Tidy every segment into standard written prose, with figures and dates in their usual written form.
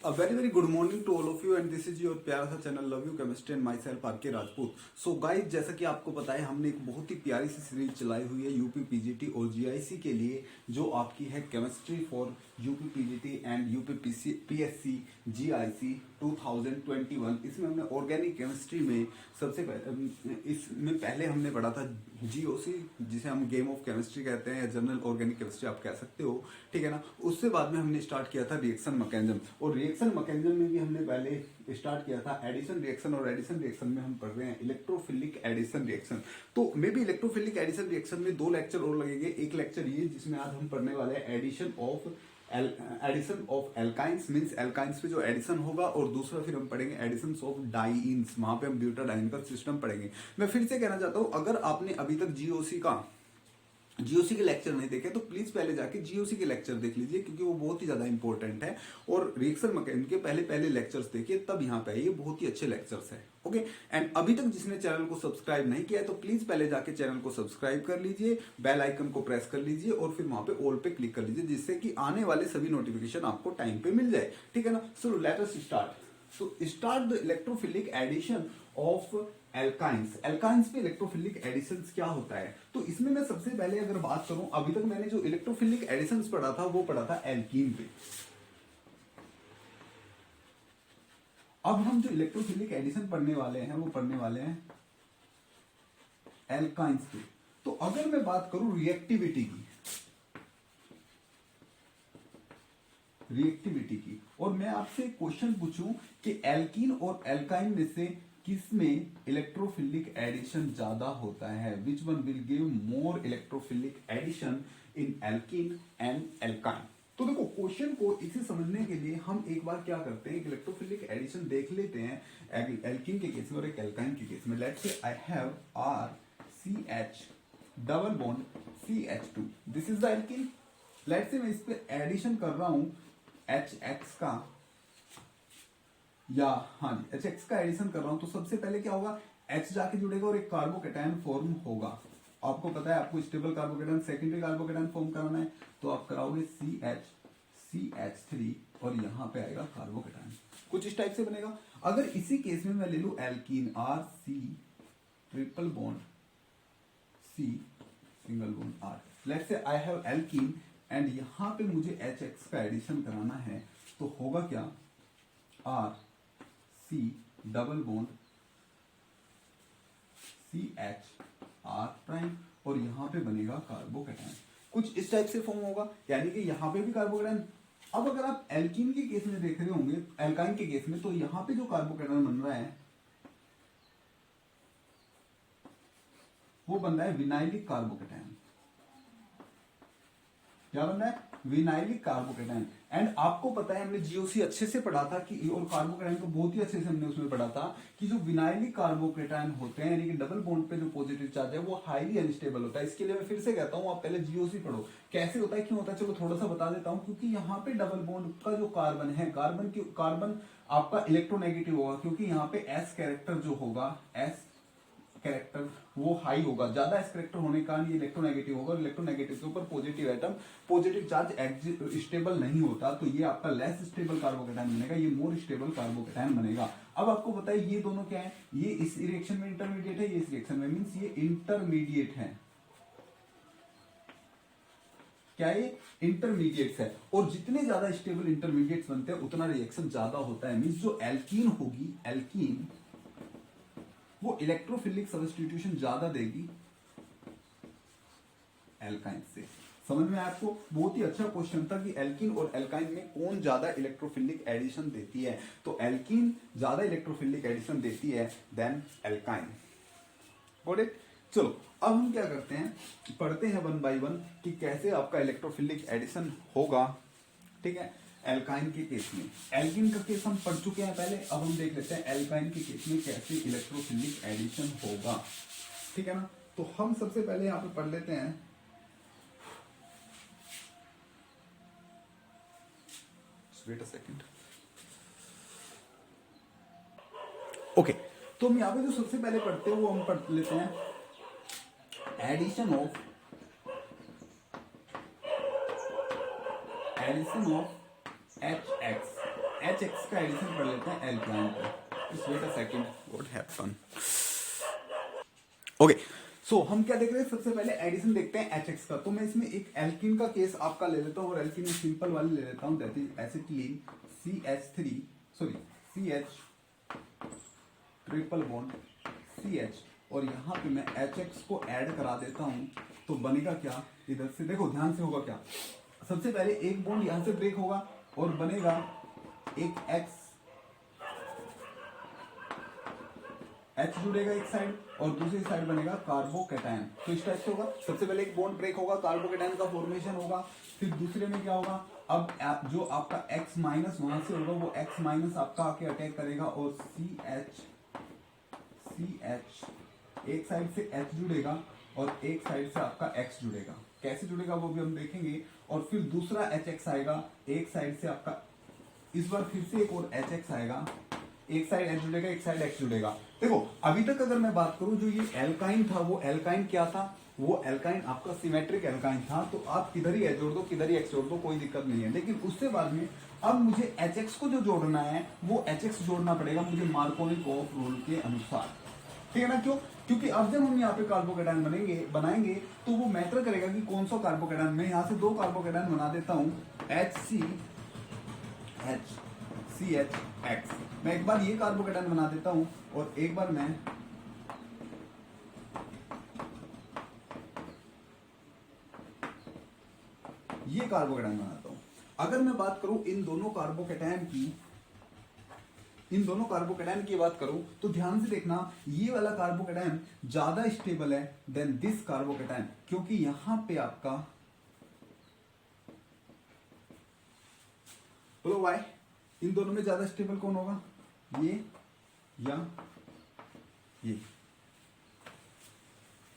A very very good morning to all of you and this is your प्यारा सा channel love you chemistry and myself RK Rajput. So guys, जैसा कि आपको पता है हमने एक बहुत ही प्यारी सी सीरीज चलाई हुई है यूपी पीजीटी और जीआईसी के लिए, जो आपकी है chemistry for UP PGT and UP PSC GIC 2021। इसमें हमने ऑर्गेनिक केमिस्ट्री में सबसे इसमें पहले हमने पढ़ा था जीओसी, जिसे हम गेम ऑफ केमिस्ट्री कहते हैं या जनरल ऑर्गेनिक केमिस्ट्री आप कह सकते हो, ठीक है ना। उससे बाद में हमने स्टार्ट किया था रिएक्शन मैकेनिज्म, और रिएक्शन मैकेनिज्म में भी हमने पहले स्टार्ट किया था एडिशन रिएक्शन, और एडिशन रिएक्शन में हम पढ़ रहे हैं इलेक्ट्रोफिलिक एडिशन रिएक्शन। तो मे भी इलेक्ट्रोफिलिक एडिशन रिएक्शन में 2 लेक्चर और लगेंगे। एक लेक्चर ये जिसमें आज हम पढ़ने वाले हैं addition of alkynes, means alkynes पे जो एडिशन होगा, और दूसरा फिर हम पढ़ेंगे एडिशन ऑफ डाइइन्स, वहां पे हम ब्यूटाडाइन का सिस्टम पढ़ेंगे। मैं फिर से कहना चाहता हूं, अगर आपने अभी तक जीओसी के लेक्चर नहीं देखे तो प्लीज पहले जाके जीओसी के लेक्चर देख लीजिए, क्योंकि वो बहुत ही ज्यादा इंपॉर्टेंट है। और रिएक्शन मैकेनिज्म के पहले लेक्चर्स देखिए, तब यहाँ पे आइए, बहुत ही अच्छे लेक्चर्स है। ओके, एंड अभी तक जिसने चैनल को सब्सक्राइब नहीं किया है तो प्लीज पहले जाके चैनल को सब्सक्राइब कर लीजिए, बेल आइकन को प्रेस कर लीजिए और फिर वहां पे ऑल पे क्लिक कर लीजिए, जिससे कि आने वाले सभी नोटिफिकेशन आपको टाइम पे मिल जाए, ठीक है ना। So let us start. So start the electrophilic addition of alkynes। alkynes पे इलेक्ट्रोफिलिक एडिशंस क्या होता है, तो इसमें मैं सबसे पहले अगर बात करूं, अभी तक मैंने जो इलेक्ट्रोफिलिक एडिशंस पढ़ा था वो पढ़ा था एल्कीन पे। अब हम जो इलेक्ट्रोफिलिक एडिशन पढ़ने वाले हैं वो पढ़ने वाले हैं एल्काइंस पे। तो अगर मैं बात करूं रिएक्टिविटी की, और मैं आपसे क्वेश्चन पूछूं कि एल्कीन और एल्काइन में से किसमें इलेक्ट्रोफिलिक एडिशन ज्यादा होता है, which one will give more electrophilic addition in alkene and alkyne. तो देखो, क्वेश्चन को इसे समझने के लिए हम एक बार क्या करते हैं, इलेक्ट्रोफिलिक एडिशन देख लेते हैं एल्कीन के केस में और एक एल्काइन के केस में। Let's say I have RCH double bond CH2, this is the alkene. Let's say मैं इस पे एडिशन कर रहा हूं HX का, या हाँ जी HX का एडिशन कर रहा हूं, तो सबसे पहले क्या होगा, H जाके जुड़ेगा और एक कार्बोकेटायन फॉर्म होगा। आपको पता है, आपको stable carbocation secondary carbocation form कराना है, तो आप कराओगे CH3 और यहां पे आएगा कार्बोकेटायन, कुछ इस टाइप से बनेगा। अगर इसी केस में मैं ले लू alkene RC triple bond C single bond R, let's say I have alkene and यहां पे मुझे HX का एडिशन कराना है, तो होगा क्या, RC double bond CH R prime, और यहां पे बनेगा कार्बोकेटायन, कुछ इस टाइप से फॉर्म होगा, यानी कि यहां पे भी कार्बोकेटायन। अब अगर आप एल्कीन के केस में देख रहे होंगे, एल्काइन के केस में, तो यहां पे जो कार्बोकेटायन बन रहा है वो बन रहा है विनाइलिक कार्बोकेटायन। क्या बन रहा है, विनाइलिक कार्बोकेटायन। एंड आपको पता है, हमने जीओसी अच्छे से पढ़ा था कि, और कार्बोकेटायन को बहुत ही अच्छे से हमने उसमें पढ़ा था कि जो विनाइलिक कार्बोकेटायन होते हैं, यानी कि डबल बॉन्ड पे जो पॉजिटिव चार्ज है वो हाईली अनस्टेबल होता है। इसके लिए मैं फिर से कहता हूं, आप पहले जीओसी पढ़ो, कैसे होता है, क्यों होता है, चलो थोड़ा सा बता देता हूं। क्योंकि यहाँ पे डबल बॉन्ड का जो कार्बन है, कार्बन आपका इलेक्ट्रोनेगेटिव होगा, क्योंकि यहाँ पे एस कैरेक्टर जो होगा, एस कैरेक्टर वो हाई होगा, ज्यादा एस कैरेक्टर होने के कारण ये इलेक्ट्रोनेगेटिव होगा, और इलेक्ट्रोनेगेटिव के ऊपर positive atom, positive charge stable नहीं होता, तो ये आपका लेस स्टेबल कार्बोकेटायन बनेगा, ये मोर स्टेबल कार्बोकेटायन बनेगा। अब आपको पता है ये दोनों क्या है, ये इस रिएक्शन में इंटरमीडिएट है, ये इस रिएक्शन में, मींस ये इंटरमीडिएट है, क्या ये इंटरमीडिएट्स है, और जितने ज्यादा स्टेबल इंटरमीडिएट्स बनते हैं उतना रिएक्शन ज्यादा होता है। मींस जो एल्कीन होगी, एल्कीन वो इलेक्ट्रोफिलिक सब्स्टिट्यूशन ज्यादा देगी एल्काइन से। समझ में आपको, बहुत ही अच्छा क्वेश्चन था कि एल्कीन और एल्काइन में कौन ज्यादा इलेक्ट्रोफिलिक एडिशन देती है, तो एल्कीन ज्यादा इलेक्ट्रोफिलिक एडिशन देती है देन एल्काइन। Got it. चलो अब हम क्या करते हैं, पढ़ते हैं वन बाय वन कि कैसे आपका इलेक्ट्रोफिलिक एडिशन होगा, ठीक है। एल्काइन के केस में, एल्कीन का केस हम पढ़ चुके हैं पहले, अब हम देख लेते हैं एल्काइन के केस में कैसे इलेक्ट्रोफिलिक एडिशन होगा, ठीक है ना। तो हम सबसे पहले यहां पे पढ़ लेते हैं, वेट अ सेकंड। ओके, तो हम यहां पे जो सबसे पहले पढ़ते हैं वो हम पढ़ लेते हैं एडिशन ऑफ HX HX का एडिशन कर लेते हैं एल्काइन पे। Just wait a second, what happened? Okay, so हम क्या देख रहे हैं, सबसे पहले एडिशन देखते हैं HX का। तो मैं इसमें एक एल्किन का केस आपका ले लेता हूँ और एल्किन में सिंपल वाली ले लेता हूँ, that is acetylene CH3 sorry CH triple bond CH, और यहाँ पे मैं HX को ऐड करा देता हूँ। तो बनेगा क्या, इधर से देखो ध्यान से होगा क्या, सबसे पहले एक बॉन्ड यहाँ से ब्रेक होगा और बनेगा एक H जुड़ेगा एक साइड और दूसरी साइड बनेगा कार्बोकैटायन। तो इस टाइप से होगा, सबसे पहले एक बॉन्ड ब्रेक होगा, कार्बोकैटायन का फॉर्मेशन होगा, फिर दूसरे में क्या होगा, अब जो आपका X माइनस वहां से होगा वो X माइनस आपका आके अटैक करेगा और CH एक साइड से H जुड़ेगा और एक साइड से आपका X जुड़ेगा। कैसे जुड़ेगा वो भी हम देखेंगे। और फिर दूसरा HX आएगा, एक साइड से आपका, इस बार फिर से एक और HX आएगा, एक साइड H जुड़ेगा एक साइड X जुड़ेगा। देखो अभी तक अगर मैं बात करूं, जो ये एल्काइन था वो एल्काइन क्या था, वो एल्काइन आपका सिमेट्रिक एल्काइन था। तो आप किधर ही H जोड़ दो किधर ही X जोड़ दो, कोई दिक्कत नहीं है। लेकिन उससे बाद में अब मुझे HX को जो जोड़ना है वो HX जोड़ना पड़ेगा मुझे मार्कोनिकोव रूल के अनुसार, ठीक है ना। क्यों, क्योंकि अब जब हम यहाँ पे कार्बोकैटायन बनाएंगे तो वो मैटर करेगा कि कौन सा कार्बोकैटायन। मैं यहाँ से दो कार्बोकैटायन बना देता हूँ, HCHCHX। मैं एक बार ये कार्बोकैटायन बना देता हूँ और एक बार मैं ये कार्बोकैटायन बनाता हूँ। अगर मैं बात करूं इन दोनों कार्बोकैटायन की बात करूं तो ध्यान से देखना, ये वाला कार्बोकैटायन ज्यादा स्टेबल है देन दिस कार्बोकैटायन, क्योंकि यहां पे आपका, बोलो वाई, इन दोनों में ज्यादा स्टेबल कौन होगा, ये या ये।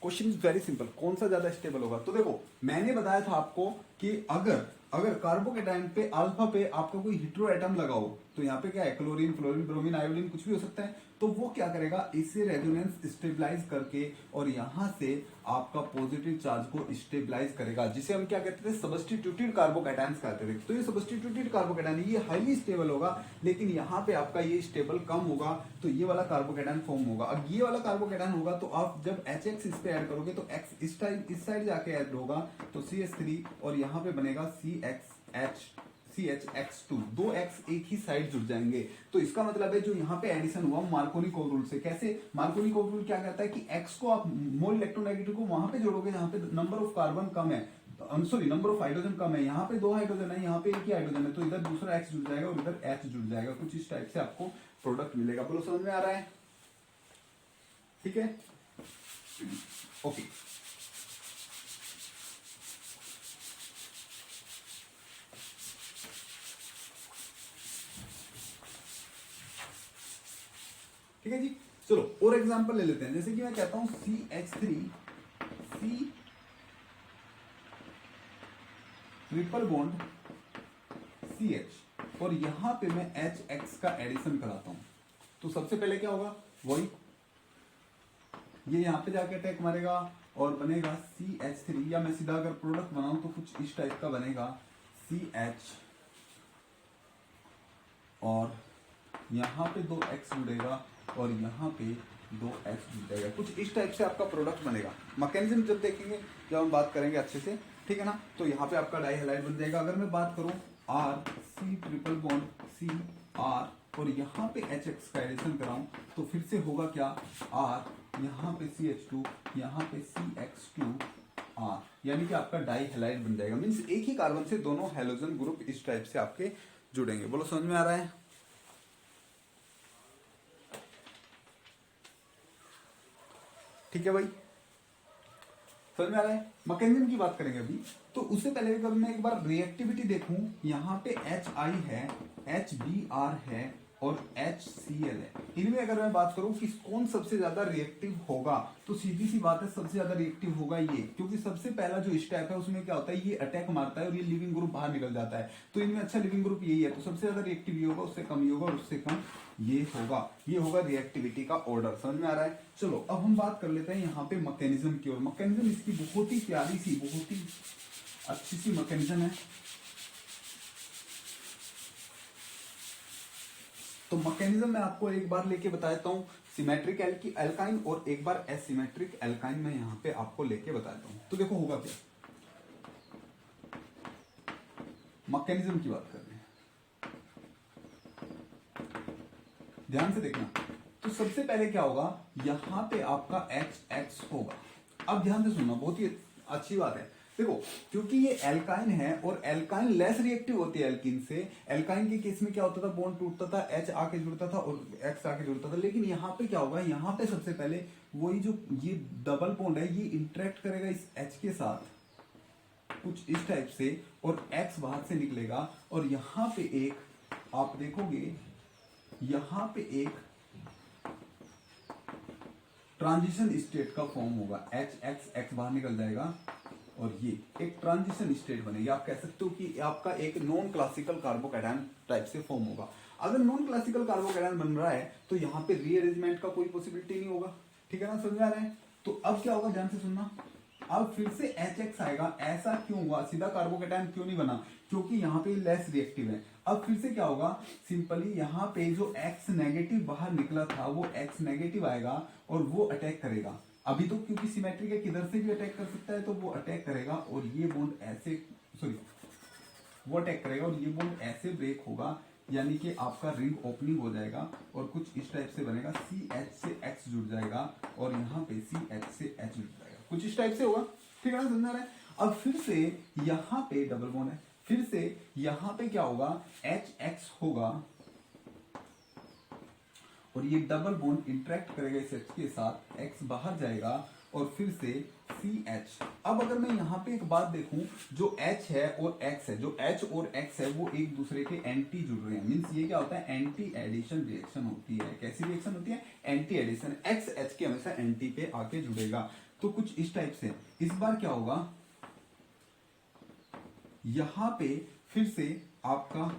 क्वेश्चन इज वेरी सिंपल, कौन सा ज्यादा स्टेबल होगा। तो देखो मैंने बताया था आपको कि अगर कार्बोकैटायन पे अल्फा पे आपका कोई हेटेरो एटम लगाओ तो यहाँ पे क्या है, क्लोरीन फ्लोरीन ब्रोमीन आयोडीन कुछ भी हो सकता है, तो वो क्या करेगा, इससे रेजोनेंस स्टेबलाइज करके और यहाँ से आपका पॉजिटिव चार्ज को स्टेबलाइज करेगा, जिसे हम क्या कहते थे, सब्स्टिट्यूटेड कार्बोकैटायंस कहते थे। तो ये सब्स्टिट्यूटेड कार्बोकैटायन ये हाईली स्टेबल होगा, लेकिन यहाँ पे आपका ये स्टेबल कम होगा, तो ये वाला कार्बोकैटायन फॉर्म होगा। अब ये वाला कार्बोकैटायन होगा तो आप जब HX इस पे ऐड करोगे तो X इस साइड जाके ऐड होगा, तो CH3 और यहाँ पे बनेगा CHX2, दो X एक ही साइड जुड़ जाएंगे। तो इसका मतलब है जो यहाँ पे एडिशन हुआ मार्कोनिकोव रूल से। कैसे, मार्कोनिकोव रूल क्या कहता है कि X को आप मोल इलेक्ट्रोनेगेटिव को वहां पे जोड़ोगे जहां पे नंबर ऑफ कार्बन कम है, सॉरी नंबर ऑफ हाइड्रोजन कम है। यहाँ पे दो हाइड्रोजन है, यहाँ पे एक ही हाइड्रोजन है, तो इधर दूसरा X जुड़ जाएगा और इधर H जुड़ जाएगा। कुछ इस टाइप से आपको प्रोडक्ट मिलेगा। बोलो समझ में आ रहा है, ठीक है, ओके। ठीक है जी, चलो और एग्जांपल ले लेते हैं। जैसे कि मैं कहता हूं CH3 C triple bond CH और यहां पे मैं HX का एडिशन कराता हूं। तो सबसे पहले क्या होगा, वही ये यहां पे जाके अटैक मारेगा और बनेगा CH3, या मैं सीधा अगर प्रोडक्ट बनाऊं तो कुछ इस टाइप का बनेगा, CH और यहां पे दो X जुड़ेगा और यहाँ पे दो X जुड़ जाएगा। कुछ इस टाइप से आपका प्रोडक्ट बनेगा। मैकेनिज्म जब देखेंगे, जब हम बात करेंगे अच्छे से, ठीक है ना। तो यहाँ पे आपका डाई हैलाइड बन जाएगा। अगर मैं बात करूँ RC ट्रिपल बॉन्ड CR और यहाँ पे HX का एडिशन कराऊं तो फिर से होगा क्या, R यहाँ पे CH2 यहाँ पे CX2R, यानी कि आपका डाई हैलाइड बन जाएगा। मीन्स एक ही कार्बन से दोनों हैलोजन ग्रुप इस टाइप से आपके जुड़ेंगे। बोलो समझ में आ रहा है, ठीक है भाई, समझ में आ रहा है। मैकेनिज्म की बात करेंगे अभी, तो उससे पहले अगर मैं एक बार रिएक्टिविटी देखूं, यहाँ पे HI है, HBr है और HCl है। इनमें अगर मैं बात करूं कि कौन सबसे ज्यादा रिएक्टिव होगा, तो सीधी सी बात है सबसे ज्यादा रिएक्टिव होगा ये, क्योंकि सबसे पहला जो स्टेप है उसमें क्या होता है, ये अटैक मारता है और ये लिविंग ग्रुप बाहर निकल जाता है। तो इनमें अच्छा लिविंग ग्रुप यही है, तो सबसे ज्यादा रिएक्टिव ये होगा, उससे कम ये होगा और उससे कम ये होगा। ये होगा रिएक्टिविटी का ऑर्डर। समझ में आ रहा है। चलो अब हम बात कर लेते हैं यहाँ पे मैकेनिज्म की। और मैकेनिज्म इसकी बहुत ही प्यारी सी, बहुत ही अच्छी सी मैकेनिज्म है। तो मैकेनिज्म मैं आपको एक बार लेके बताता हूँ सिमेट्रिक एल्काइन और एक बार एसिमेट्रिक एल्काइन में यहाँ पे आपको लेके बताता हूँ। तो देखो होगा क्या, मैकेनिज्म की बात कर रहे हैं, ध्यान से देखना। तो सबसे पहले क्या होगा, यहाँ पे आपका HX होगा। अब ध्यान से सुनना, बहुत ही अच्छी बात है। देखो क्योंकि ये एल्काइन है और एल्काइन लेस रिएक्टिव होती है एल्कीन से। एल्काइन के केस में क्या होता था, बॉन्ड टूटता था, H आके जुड़ता था और X आके जुड़ता था। लेकिन यहाँ पे क्या होगा, यहाँ पे सबसे पहले वही जो ये डबल बॉन्ड है ये इंटरेक्ट करेगा इस H के साथ कुछ इस टाइप से, और X बाहर से निकलेगा और यहाँ पे एक आप देखोगे, यहाँ पे एक ट्रांजिशन स्टेट का फॉर्म होगा। X बाहर निकल जाएगा और ये एक ट्रांजिशन स्टेट बनेगी। आप कह सकते हो कि आपका एक नॉन क्लासिकल कार्बोकैटायन टाइप से फॉर्म होगा। अगर नॉन क्लासिकल कार्बोकैटायन बन रहा है तो यहाँ पे रीअरेंजमेंट का कोई पॉसिबिलिटी नहीं होगा, ठीक है ना, समझ में आ रहा है। तो अब क्या होगा, ध्यान से सुनना, अब फिर से HX आएगा। ऐसा क्यों हुआ, सीधा कार्बोकैटायन क्यों नहीं बना, क्योंकि यहाँ पे लेस रिएक्टिव है। अब फिर से क्या होगा, सिंपली यहाँ पे जो X नेगेटिव बाहर निकला था वो X नेगेटिव आएगा और वो अटैक करेगा। अभी तो क्योंकि सिमेट्रिक है किधर से भी अटैक कर सकता है, तो वो अटैक करेगा और ये बॉन्ड ऐसे, सॉरी वो अटैक करेगा और ये बॉन्ड ऐसे ब्रेक होगा, यानी कि आपका रिंग ओपनिंग हो जाएगा और कुछ इस टाइप से बनेगा। CH से X जुड़ जाएगा और यहाँ पे CH से H जुड़ जाएगा, कुछ इस टाइप से होगा, ठीक है ना, समझ आ रहा है। अब फिर से यहाँ पे डबल बॉन्ड है, फिर से यहाँ पे क्या होगा, HX होगा और ये डबल बॉन्ड इंटरेक्ट करेगा इस H के साथ, X बाहर जाएगा और फिर से CH। अब अगर मैं यहाँ पे एक बात देखूं, जो H है और X है, जो H और X है वो एक दूसरे के एंटी जुड़ रहे हैं। मीन्स ये क्या होता है, एंटी एडिशन रिएक्शन होती है। कैसी रिएक्शन होती है, एंटी एडिशन। X H के हमेशा एंटी पे आके जुड़ेगा। तो कुछ इस टाइप से इस बार क्या होगा, यहां पे फिर से आपका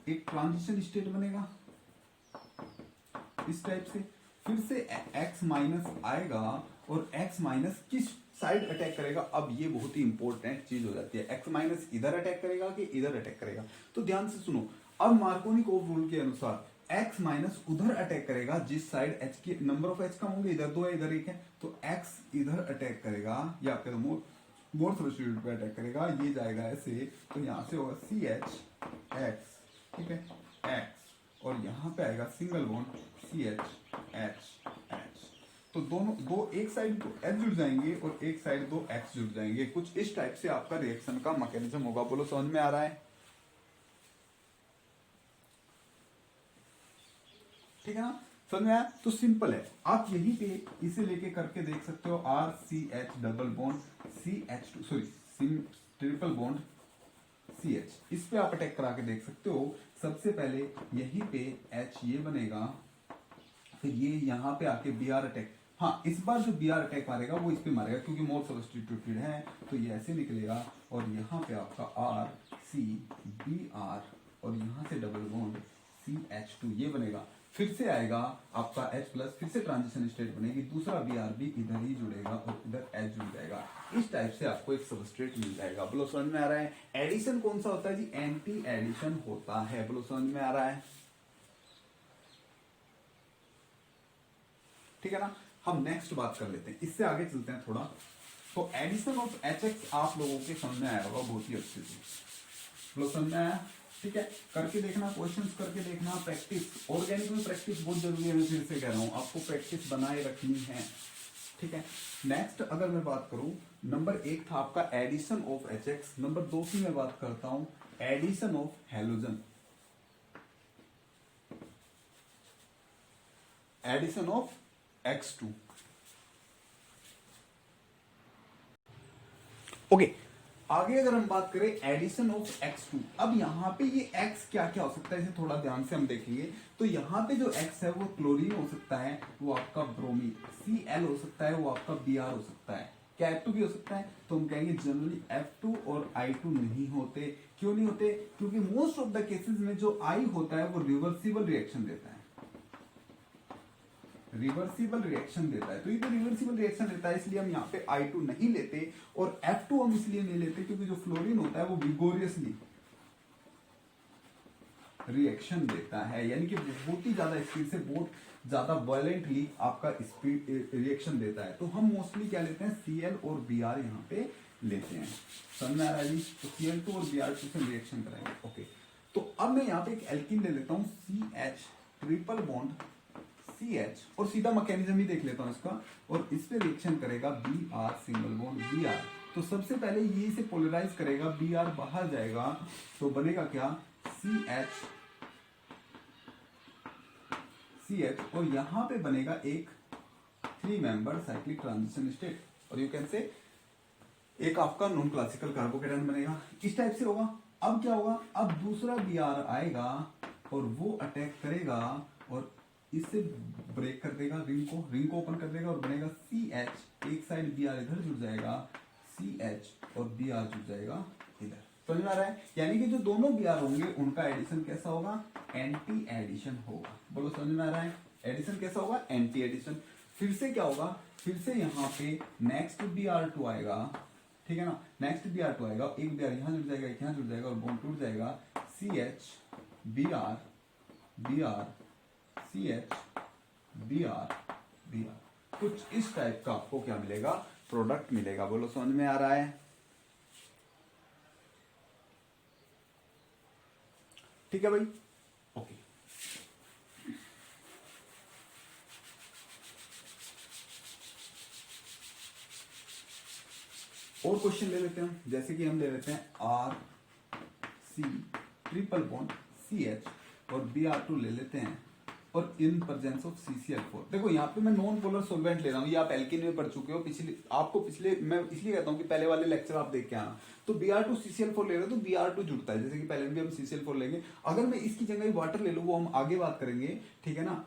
एक ट्रांजिशन स्टेट बनेगा इस टाइप से। फिर से X माइनस आएगा और X माइनस किस साइड अटैक करेगा, अब ये बहुत ही इंपॉर्टेंट चीज हो जाती है। X माइनस इधर अटैक करेगा कि इधर अटैक करेगा। तो ध्यान से सुनो, अब मार्कोनिकोव रूल के अनुसार X माइनस उधर अटैक करेगा जिस साइड H के नंबर ऑफ H कम होंगे, इधर 2 है इधर 1 है, तो X इधर अटैक करेगा, या आपके मोर सब्स्टिट्यूट पे अटैक करेगा, ये जाएगा ऐसे, तो यहां से होगा CH X, ठीक है, X, और यहां पे आएगा single bond CH H H। तो दोनों दो एक साइड तो H जुड़ जाएंगे और एक साइड दो X जुड़ जाएंगे। कुछ इस टाइप से आपका रिएक्शन का मैकेनिज्म होगा। बोलो समझ में आ रहा है, ठीक है ना, समझ में आया। तो सिंपल है, आप यहीं पे इसे लेके करके देख सकते हो। RCH double bond CH2, sorry triple bond CH, इस पे आप अटैक करा के देख सकते हो। सबसे पहले यहीं पे H ये बनेगा, फिर ये यहाँ पे आके Br अटैक, हाँ इस बार जो Br अटैक मारेगा वो इस पे मारेगा क्योंकि मोर सब्स्टिट्यूटेड है, तो ये ऐसे निकलेगा और यहाँ पे आपका RCBr और यहाँ से डबल बॉन्ड CH2 ये बनेगा। फिर से आएगा आपका H प्लस, फिर से ट्रांजिशन स्टेट बनेगी, दूसरा Br भी इधर ही जुड़ेगा और इधर H जुड़ जाएगा। इस टाइप से आपको एक सबस्ट्रेट मिल जाएगा। बोलो समझ में आ रहा है। एडिशन कौन सा होता है जी, एंटी एडिशन होता है। बोलो समझ में आ रहा है, ठीक है ना। हम नेक्स्ट बात कर लेते हैं, इससे आगे चलते हैं थोड़ा। तो एडिशन ऑफ HX आप लोगों के समझ में आया होगा बहुत ही अच्छे से। लोग समझ में आया, ठीक है, करके देखना, क्वेश्चंस करके देखना। प्रैक्टिस, ऑर्गेनिक में प्रैक्टिस बहुत जरूरी है, मैं फिर से कह रहा हूं, आपको प्रैक्टिस बनाए रखनी है, ठीक है। नेक्स्ट अगर मैं बात करूं, नंबर 1 था आपका एडिशन ऑफ HX, नंबर 2 की मैं बात करता हूं addition of halogen, addition of X2। Okay, आगे अगर हम बात करें एडिशन ऑफ X2, अब यहाँ पे ये X क्या क्या हो सकता है इसे थोड़ा ध्यान से हम देखेंगे। तो यहाँ पे जो X है वो क्लोरीन हो सकता है, वो आपका ब्रोमीन, Cl हो सकता है, वो आपका Br हो सकता है, क्या F2 भी हो सकता है। तो हम कहेंगे जनरली F2 और I2 नहीं होते। क्यों नहीं होते, क्योंकि मोस्ट ऑफ द केसेस में जो I होता है वो रिवर्सिबल रिएक्शन देता है, रिवर्सिबल रिएक्शन देता है। तो ये तो रिवर्सिबल रिएक्शन देता है, इसलिए हम यहाँ पे I2 नहीं लेते। और F2 हम इसलिए नहीं लेते क्योंकि जो फ्लोरीन होता है वो विगोरियसली रिएक्शन देता है, यानी कि बहुत ही ज्यादा स्पीड से, बहुत ज्यादा वायलेंटली आपका स्पीड रिएक्शन देता है। तो हम मोस्टली क्या लेते हैं, Cl और Br यहाँ पे लेते हैं। समझ में आ रहा है जी? तो Cl2 और Br2 से रिएक्शन कराएंगे। ओके, तो अब मैं यहाँ पे एक एल्कीन ले लेता हूँ, CH ट्रिपल बॉन्ड CH, और सीधा मैकेनिज्म ही देख लेता हूँ इसका, और इस पे रिएक्शन करेगा Br सिंगल बॉन्ड Br। तो सबसे पहले ये इसे पोलराइज करेगा, Br बाहर जाएगा, तो बनेगा क्या, CH, और यहां पे बनेगा एक 3 मेंबर साइक्लिक ट्रांजिशन स्टेट, और यू कैन से एक आपका नॉन क्लासिकल कार्बोकेटायन बनेगा। इस टाइप से होगा। अब क्या होगा, अब दूसरा Br आएगा और वो अटैक करेगा और इससे ब्रेक कर देगा, रिंग को ओपन कर देगा, और बनेगा CH। एक साइड Br इधर जुड़ जाएगा, CH और Br जुड़ जाएगा इधर। समझ में आ रहा है? यानी कि जो दोनों Br होंगे उनका एडिशन कैसा होगा, एंटी एडिशन होगा। बोलो समझ में आ रहा है? एडिशन कैसा होगा, एंटी एडिशन। फिर से क्या होगा, फिर से यहाँ पे नेक्स्ट Br2 आएगा, ठीक है ना, नेक्स्ट Br2 आएगा, एक Br यहाँ जुड़ जाएगा, एक यहाँ जुड़ जाएगा, और बॉन्ड टूट जाएगा, CH Br Br CH Br Br। कुछ इस टाइप का आपको क्या मिलेगा, प्रोडक्ट मिलेगा। बोलो समझ में आ रहा है? ठीक है भाई, ओके। और क्वेश्चन ले लेते हैं, जैसे कि हम ले लेते हैं RC ट्रिपल बॉन्ड CH और Br2 ले लेते हैं, और इन प्रेजेंस ऑफ CCl4। देखो यहाँ पे मैं नॉन पोलर सॉल्वेंट ले रहा हूँ, ये आप एल्कीन में पढ़ चुके हो, पिछले मैं इसलिए कहता हूँ कि पहले वाले लेक्चर आप देख के आना। तो Br2 CCl4 ले रहे हो तो Br2 जुड़ता है, जैसे कि पहले भी हम CCl4 लेंगे। अगर मैं इसकी जगह वाटर ले लूँ, वो हम आगे बात करेंगे, ठीक है ना।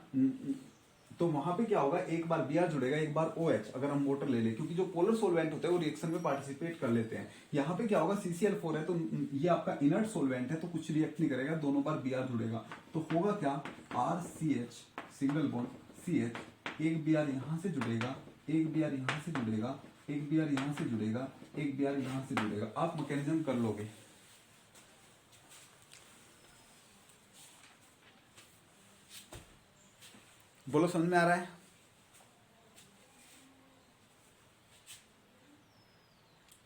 तो वहां पे क्या होगा, एक बार Br जुड़ेगा, एक बार OH, अगर हम वाटर ले लें, क्योंकि जो पोलर सोलवेंट होते हैं वो रिएक्शन में पार्टिसिपेट कर लेते हैं। यहाँ पे क्या होगा, CCl4 है, तो ये आपका इनर्ट सोलवेंट है, तो कुछ रिएक्ट नहीं करेगा, दोनों बार Br जुड़ेगा, तो होगा क्या, RCH सिंगल बॉन्ड CH, एक Br यहाँ से जुड़ेगा, एक Br यहाँ से जुड़ेगा, एक Br यहाँ से जुड़ेगा, एक Br यहाँ से जुड़ेगा। आप मैकेनिज्म कर लोगे। बोलो समझ में आ रहा है?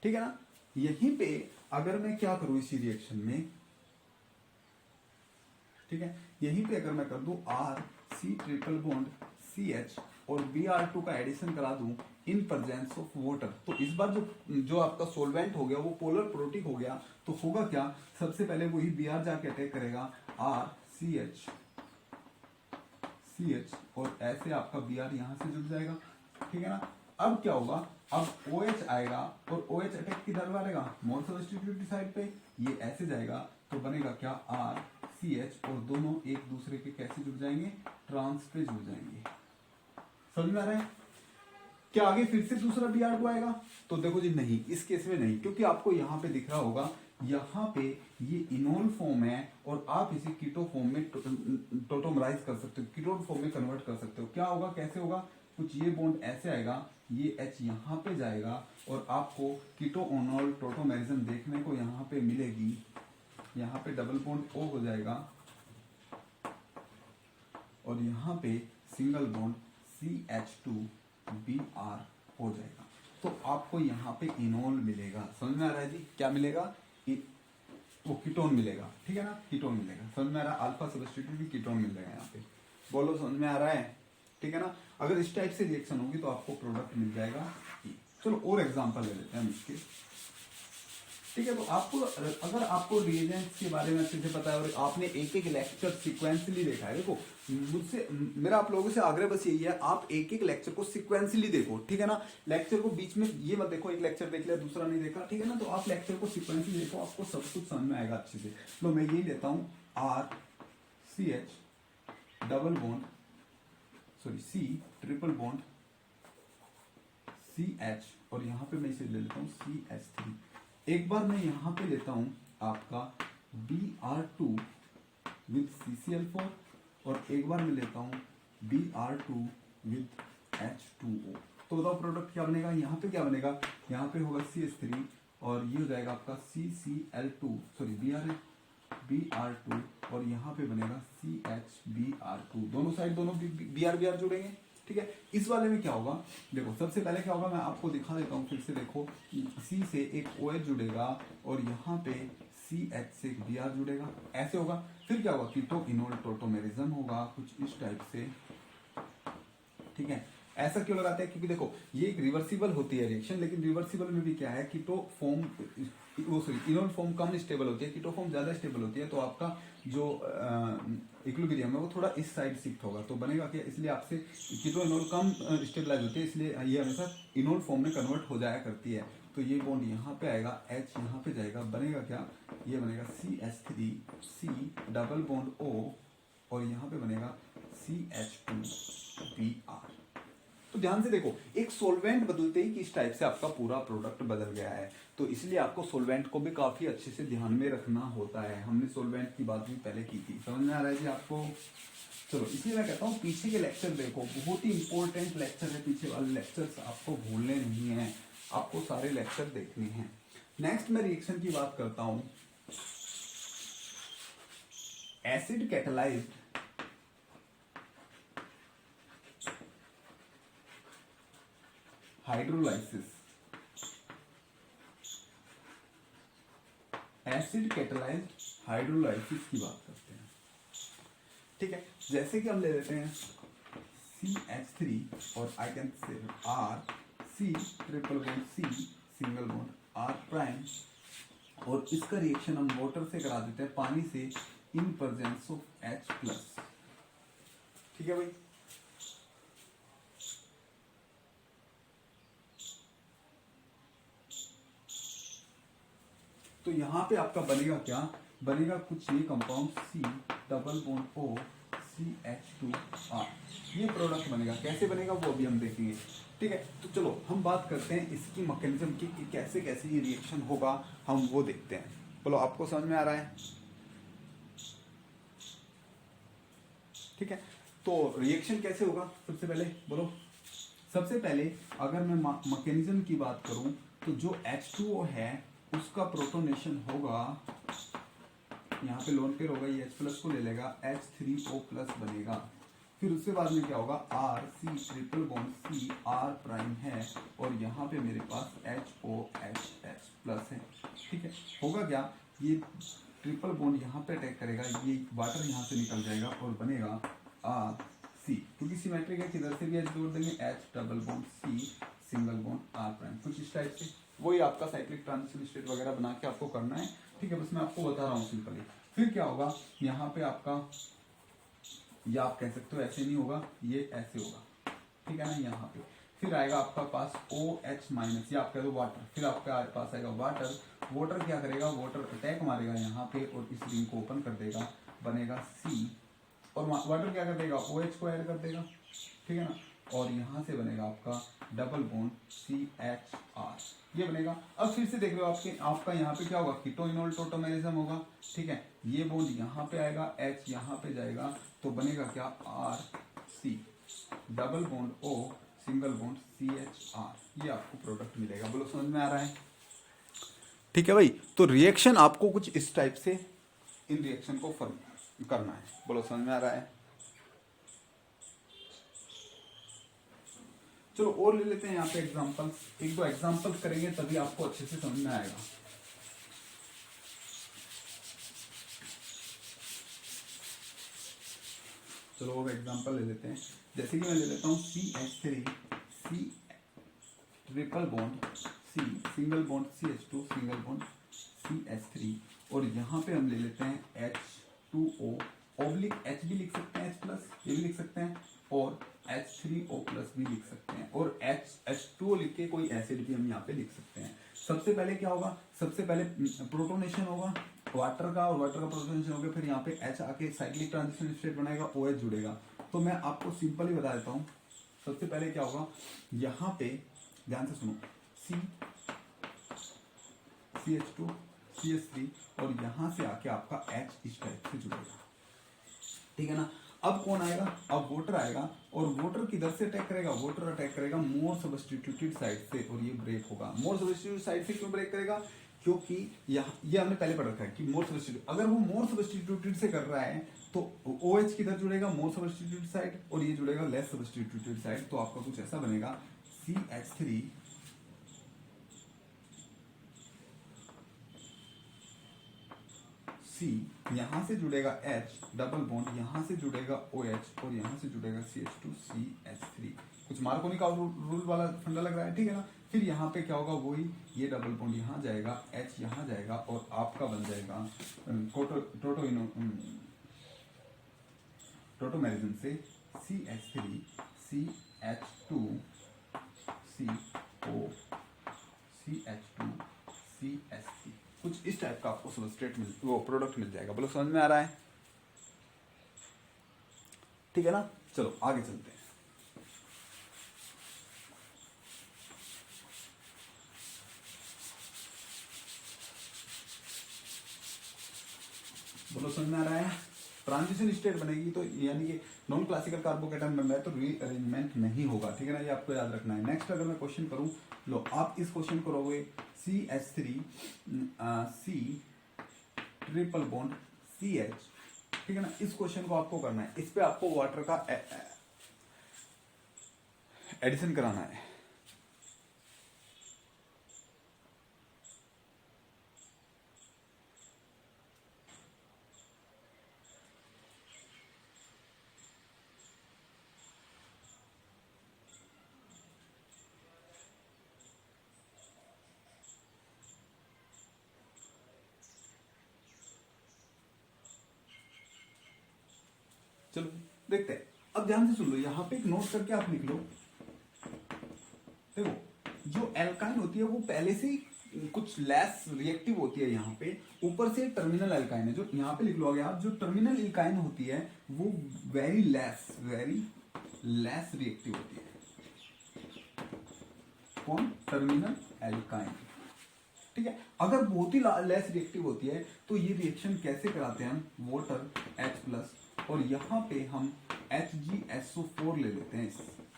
ठीक है ना। यहीं पे अगर मैं क्या करूं इसी रिएक्शन में, ठीक है, यहीं पे अगर मैं कर दूं RC ट्रिपल बॉन्ड CH और Br2 का एडिशन करा दूं इन प्रेजेंस ऑफ वाटर, तो इस बार जो आपका सोलवेंट हो गया वो पोलर प्रोटिक हो गया, तो होगा क्या, सबसे पहले वही Br जाके अटैक करेगा RCH CH, और ऐसे आपका Br यहां से जुड़ जाएगा, ठीक है ना। अब क्या होगा, अब OH आएगा, और OH अटैक किधर मारेगा, मोल सब्स्टिट्यूट साइड पे, ये ऐसे जाएगा, तो बनेगा क्या, RCH, और दोनों एक दूसरे के कैसे जुड़ जाएंगे, ट्रांस पे जुड़ जाएंगे। समझ में आ रहा है? क्या आगे फिर से दूसरा Br2 आएगा? तो देखो जी, नहीं, इस केस में नहीं, क्योंकि आपको यहाँ पे दिख रहा होगा, यहाँ पे ये इनोल फॉर्म है, और आप इसे कीटो फॉर्म में टोटोमराइज कर सकते हो, कीटोन फॉर्म में कन्वर्ट कर सकते हो। क्या होगा, कैसे होगा, कुछ ये बॉन्ड ऐसे आएगा, ये H यहाँ पे जाएगा, और आपको कीटोओनोल टोटोमेरिज्म देखने को यहाँ पे मिलेगी। यहाँ पे डबल बॉन्ड O हो जाएगा, और यहाँ पे सिंगल बॉन्ड CH2Br हो जाएगा, तो आपको यहाँ पे इनोल मिलेगा। समझ में आ रहा है जी? क्या मिलेगा, वो कीटोन मिलेगा, ठीक है ना, कीटोन मिलेगा। समझ में आ रहा है? अल्फा सब्स्टिट्यूट कीटोन मिल जाएगा यहाँ पे। बोलो समझ में आ रहा है? ठीक है ना। अगर इस टाइप से रिएक्शन होगी तो आपको प्रोडक्ट मिल जाएगा। चलो और एग्जांपल ले लेते हैं हम इसके, ठीक है। तो आपको, अगर आपको रिएजेंट्स के बारे में अच्छे से पता है और आपने एक एक लेक्चर सिक्वेंसली देखा है, देखो मुझसे, मेरा आप लोगों से आग्रह बस यही है, आप एक एक लेक्चर को सिक्वेंसली देखो, ठीक है ना। लेक्चर को बीच में ये मत देखो, एक लेक्चर देख लिया दूसरा नहीं देखा, ठीक है ना। तो आप लेक्चर को सिक्वेंसली देखो, आपको सब कुछ समझ में आएगा अच्छे से। तो मैं यही लेता हूँ, RCH double bond, sorry C triple bond CH, और यहाँ पे मैं इसे ले लेता हूँ CH3। एक बार मैं यहाँ पे लेता हूँ आपका Br2 विद CCl4, और एक बार मैं लेता हूँ Br2 विद H2O। तो बताओ प्रोडक्ट क्या बनेगा, यहाँ पे क्या बनेगा, यहाँ पे होगा CH3, और ये हो जाएगा आपका CCl2, सॉरी Br Br2 और यहाँ पे बनेगा CHBr2, दोनों साइड दोनों Br जुड़ेंगे। ठीक है, इस वाले में क्या होगा, देखो सबसे पहले क्या होगा, मैं आपको दिखा देता हूँ फिर से। देखो C से एक OH जुड़ेगा और यहाँ पे CH से एक Br जुड़ेगा, ऐसे होगा। फिर क्या होगा, कीटो इनोल टोटोमेरिज्म होगा कुछ इस टाइप से। ठीक है, ऐसा क्यों लगाते हैं, क्योंकि देखो ये एक रिवर्सिबल होती है रिएक्शन, लेकिन रिवर्सिबल में भी क्या है, कीटो फॉर्म इनोल फॉर्म कम स्टेबल होती है, कीटो फॉर्म ज्यादा स्टेबल होती है, तो आपका जो इक्विलिब्रियम है वो थोड़ा इस साइड शिफ्ट होगा, तो बनेगा क्या, इसलिए आपसे कीटो इनोल कम स्टेबलाइज होती है, इसलिए ये हमेशा इनोल फॉर्म में कन्वर्ट हो जाया करती है। तो ये बॉन्ड यहाँ पे आएगा, H यहाँ पे जाएगा, बनेगा क्या, ये बनेगा CH3C डबल बॉन्ड O और यहाँ पे बनेगा CH2Br। तो ध्यान से देखो, एक सोलवेंट बदलते ही किस टाइप से आपका पूरा प्रोडक्ट बदल गया है, तो इसलिए आपको सोलवेंट को भी काफी अच्छे से ध्यान में रखना होता है। हमने सोलवेंट की बात भी पहले की थी, समझ में आ रहा है जी आपको। चलो इसलिए मैं कहता हूँ पीछे के लेक्चर देखो, बहुत ही इंपॉर्टेंट लेक्चर है, पीछे वाले लेक्चर्स आपको भूलने नहीं है, आपको सारे लेक्चर देखने हैं। नेक्स्ट मैं रिएक्शन की बात करता हूँ, acid catalysed hydrolysis, acid catalysed hydrolysis की बात करते हैं। ठीक है, जैसे कि हम ले लेते हैं CH3 और I can say R C triple bond C single bond R prime, और इसका रिएक्शन हम वाटर से करा देते हैं, पानी से, in presence of H plus. ठीक है भाई, तो यहाँ पे आपका बनेगा क्या, बनेगा कुछ ये compound C double bond O CH2R, ये प्रोडक्ट बनेगा। कैसे बनेगा वो अभी हम देखेंगे। ठीक है, तो चलो हम बात करते हैं इसकी मैकेनिज्म की कि कैसे कैसे ये रिएक्शन होगा, हम वो देखते हैं। बोलो आपको समझ में आ रहा है। ठीक है, तो रिएक्शन कैसे होगा, सबसे पहले बोलो। सबसे पहले अगर मैं मैकेनिज्म की बात करूं, तो जो H2O है उसका प्रोटोनेशन होगा, यहाँ पे लोन पेयर होगा, ये H प्लस को ले लेगा, H3O प्लस बनेगा। फिर उसके बाद में क्या होगा, R C triple bond C R prime है और यहाँ पे मेरे पास HOH प्लस है। ठीक है, होगा क्या, ये ट्रिपल बॉन्ड यहाँ पे अटैक करेगा, ये वाटर यहाँ से निकल जाएगा और बनेगा R C, क्योंकि सिमेट्रिक है, किधर से भी H जोड़ देंगे, H double bond C single bond R prime, कुछ इस टाइप से। वही आपका साइक्लिक ट्रांजिशन स्टेट वगैरह बना के आपको करना है। ठीक है, बस मैं आपको बता रहा हूँ सिंपली। फिर क्या होगा, यहाँ पे आपका, या आप कह सकते हो ऐसे नहीं होगा, ये ऐसे होगा। ठीक है ना, यहाँ पे फिर आएगा आपका पास OH माइनस, या आप कह दो वाटर, फिर आपका पास आएगा वाटर। वाटर क्या करेगा, वाटर अटैक मारेगा यहाँ पे और इस रिंग को ओपन कर देगा, बनेगा C, और वाटर क्या कर देगा, OH को ऐड कर देगा। ठीक है ना, और यहाँ से बनेगा आपका डबल बॉन्ड CHR, ये बनेगा। अब फिर से देख लो, आपका यहाँ पे क्या होगा, कीटो इनोल टोटोमेरिज्म होगा। ठीक है, ये बॉन्ड यहाँ पे आएगा, H यहाँ पे जाएगा, तो बनेगा क्या, RC double bond O single bond CHR, ये आपको प्रोडक्ट मिलेगा। बोलो समझ में आ रहा है। ठीक है भाई, तो रिएक्शन आपको कुछ इस टाइप से इन रिएक्शन को करना है। बोलो समझ में आ रहा है। चलो और ले लेते हैं यहाँ पे एग्जांपल्स, एक दो एग्जांपल्स करेंगे तभी आपको अच्छे से समझ में आएगा। चलो अब एग्जांपल ले लेते हैं, जैसे कि मैं ले लेता हूँ CH3 C triple bond C single bond CH2 single bond CH3, और यहाँ पे हम ले लेते हैं H2O ऑब्लिक H भी लिख सकते हैं, H प्लस ये भी लिख सकते हैं, और H3O प्लस भी लिख सकते हैं, और H2O लिख के कोई एसिड भी हम यहाँ पे लिख सकते हैं। सबसे पहले क्या होगा, सबसे पहले प्रोटोनेशन होगा वाटर का, और वाटर का प्रोटोनेशन होगा, फिर यहाँ पे H आके साइक्लिक ट्रांजिशन स्टेट बनाएगा, OH जुड़ेगा। तो मैं आपको सिंपल ही बता देता हूँ। सबसे पहले क्या होगा, यहाँ पे ध्यान से सुनो, CH2 CH3, और यहाँ से आके आपका H इस टाइप से जुड़ेगा। ठीक है ना, अब कौन आएगा, अब वाटर आएगा, और वाटर किधर से अटैक करेगा, वाटर अटैक करेगा मोर सब्स्टिट्यूटेड साइड से, और ये ब्रेक होगा। मोर सब्स्टिट्यूटेड साइड से क्यों ब्रेक करेगा, क्योंकि यहाँ ये हमने पहले पढ़ रखा है कि मोर सब्स्टिट्यूट, अगर वो मोर सब्स्टिट्यूटेड से कर रहा है तो OH किधर जुड़ेगा, मोर सब्स्टिट्यूटेड साइड, और ये जुड़ेगा लेस सब्स्टिट्यूटेड साइड। तो आपका कुछ ऐसा बनेगा CH3 C, यहां से जुड़ेगा H डबल बॉन्ड, यहां से जुड़ेगा OH और यहां से जुड़ेगा CH2 CH3। कुछ मार्कोनी का रूल वाला फंडा लग रहा है, ठीक है ना। फिर यहाँ पे क्या होगा, वही ये डबल बॉन्ड यहाँ जाएगा, H यहाँ जाएगा और आपका बन जाएगा टोटोमेरिज्म से CH3 CH2 CO CH2 CH3। कुछ इस टाइप का आपको सबस्ट्रेट वो प्रोडक्ट मिल जाएगा। बोलो समझ में आ रहा है, ठीक है ना। चलो आगे चलते हैं। बोलो समझ में आ रहा है। ट्रांजिशन स्टेट बनेगी तो यानी कि नॉन क्लासिकल कार्बोकेटायन बन रहा है तो रीअरेंजमेंट नहीं होगा, ठीक है ना, ये आपको याद रखना है। नेक्स्ट अगर मैं क्वेश्चन करूं, लो आप इस क्वेश्चन करोगे CH3 C triple bond CH, ठीक है ना। इस क्वेश्चन को आपको करना है, इस पे आपको वाटर का एडिशन कराना है। चलो देखते हैं। अब ध्यान से सुन लो, यहां पे एक नोट करके आप लिख लो। देखो जो एल्काइन होती है वो पहले से ही कुछ लेस रिएक्टिव होती है, यहाँ पे ऊपर से टर्मिनल एल्काइन है, जो यहाँ पे लिख लो आगे आप, जो टर्मिनल एल्काइन होती है वो वेरी लेस रिएक्टिव होती है। कौन? टर्मिनल एल्काइन, ठीक है। अगर बहुत ही लेस रिएक्टिव होती है तो ये रिएक्शन कैसे कराते हैं हम, वाटर H+ और यहाँ पे हम HgSO4 ले लेते हैं।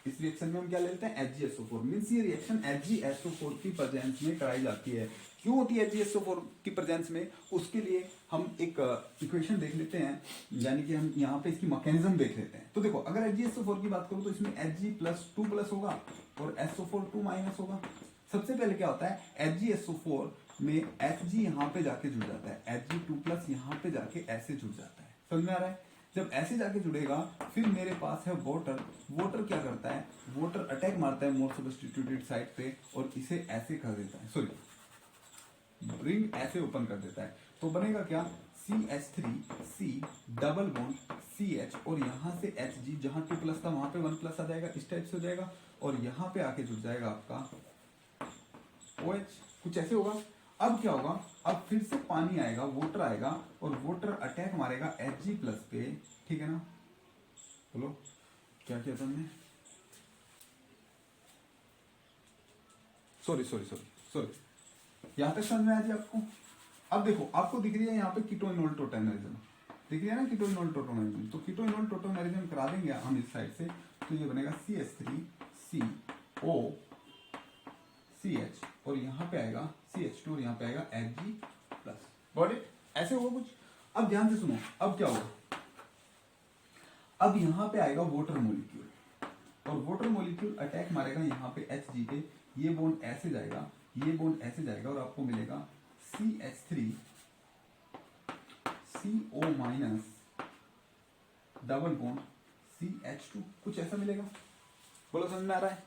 इस रिएक्शन में हम क्या ले लेते हैं, HgSO4। मीन्स ये रिएक्शन HgSO4 की प्रेजेंस में कराई जाती है। क्यों होती है HgSO4 की प्रेजेंस में, उसके लिए हम एक इक्वेशन देख लेते हैं, यानी कि हम यहाँ पे इसकी मैकेनिज्म देख लेते हैं। तो देखो अगर HgSO4 की बात करूँ तो इसमें Hg+2+ होगा और SO4 2- होगा। सबसे पहले क्या होता है, HgSO4 में Hg यहाँ पे जाके जुड़ जाता है, Hg2+ यहाँ पे जाके ऐसे जुड़ जाता है। समझ में आ रहा है। जब ऐसे जाके जुड़ेगा फिर मेरे पास है वाटर क्या करता है, वाटर अटैक मारता है मोर सब्स्टिट्यूटेड साइड पे और इसे ऐसे कर देता है, सॉरी रिंग ऐसे ओपन कर देता है। तो बनेगा क्या, CH3 C double bond CH और यहाँ से Hg, जहां 2+ था वहां पे 1+ आ जाएगा, इस टाइप से हो जाएगा और यहाँ पे आके जुड़ जाएगा आपका OH, कुछ ऐसे होगा। अब क्या होगा, अब फिर से पानी आएगा, वाटर आएगा और वाटर अटैक मारेगा Hg+ पे, ठीक है ना। बोलो क्या किया तुमने, सॉरी यहां तक समझ में आ जाए आपको। अब देखो आपको दिख रही है यहाँ पे कीटोइनोल टोटेमरिज्म दिख रही है ना, कीटोइनोल टोटेमरिज्म। तो कीटोइनोल टोटेमरिज्म करा देंगे हम इस साइड से, तो ये बनेगा CH3 CO CH और यहाँ पे आएगा CH2 और यहाँ पे आएगा Hg+। गॉट इट, ऐसे होगा कुछ। अब ध्यान से सुनो, अब क्या होगा, अब यहाँ पे आएगा वाटर मॉलिक्यूल और वाटर मॉलिक्यूल अटैक मारेगा यहाँ पे Hg पे, ये बॉन्ड ऐसे जाएगा, ये बॉन्ड ऐसे जाएगा और आपको मिलेगा CH3 CO- double bond CH2, कुछ ऐसा मिलेगा। बोलो समझ में आ रहा है,